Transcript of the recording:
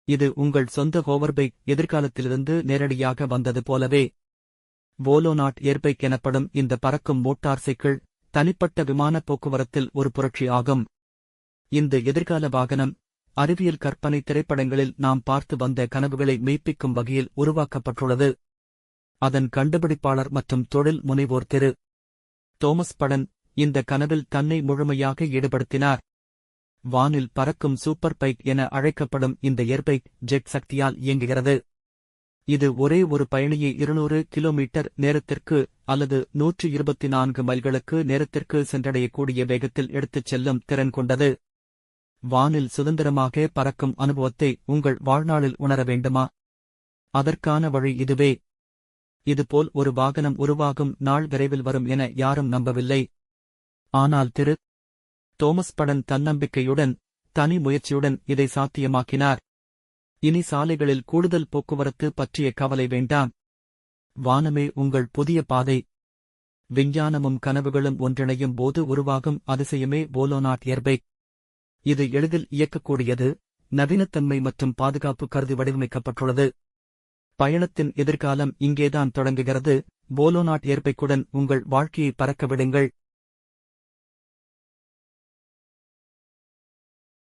இது உங்கள் சொந்த ஹோவர்பைக் எதிர்காலத்திலிருந்து நேரடியாக வந்தது போலவே. வோலோனாட் ஏர்பைக் எனப்படும் இந்த பறக்கும் மோட்டார் சைக்கிள் தனிப்பட்ட விமான போக்குவரத்தில் ஒரு புரட்சி ஆகும். இந்த எதிர்கால வாகனம் அறிவியல் கற்பனை திரைப்படங்களில் நாம் பார்த்து வந்த கனவுகளை மெய்ப்பிக்கும் வகையில் உருவாக்கப்பட்டுள்ளது. அதன் கண்டுபிடிப்பாளர் மற்றும் தொழில் முனைவோர் திரு. தோமஸ் படன் இந்த கனவில் தன்னை முழுமையாக ஈடுபடுத்தினார். வானில் பறக்கும் சூப்பர் பைக் என அழைக்கப்படும் இந்த ஏர்பைக் ஜெட் சக்தியால் இயங்குகிறது. இது ஒரே ஒரு பயணியை 200 கிலோமீட்டர் நேரத்திற்கு அல்லது 124 மைல்களுக்கு நேரத்திற்கு சென்றடையக்கூடிய வேகத்தில் எடுத்துச் செல்லும் திறன் கொண்டது. வானில் சுதந்திரமாக பறக்கும் அனுபவத்தை உங்கள் வாழ்நாளில் உணர வேண்டுமா? அதற்கான வழி இதுவே. இதுபோல் ஒரு வாகனம் உருவாகும் நாள் விரைவில் வரும் என யாரும் நம்பவில்லை. ஆனால் திரு. தோமஸ் படன் தன்னம்பிக்கையுடன், தனி முயற்சியுடன் இதை சாத்தியமாக்கினார். இனி சாலைகளில் கூடுதல் போக்குவரத்து பற்றிய கவலை வேண்டாம். வானமே உங்கள் புதிய பாதை. விஞ்ஞானமும் கனவுகளும் ஒன்றிணையும் போது உருவாகும் அதிசயமே வோலோனாட் ஏர்பைக். இது எளிதில் இயக்கக்கூடியது, நவீனத்தன்மை மற்றும் பாதுகாப்பு கருதி வடிவமைக்கப்பட்டுள்ளது. பயணத்தின் எதிர்காலம் இங்கேதான் தொடங்குகிறது. வோலோனாட் ஏர்பைக்குடன் உங்கள் வாழ்க்கையை பறக்க விடுங்கள்.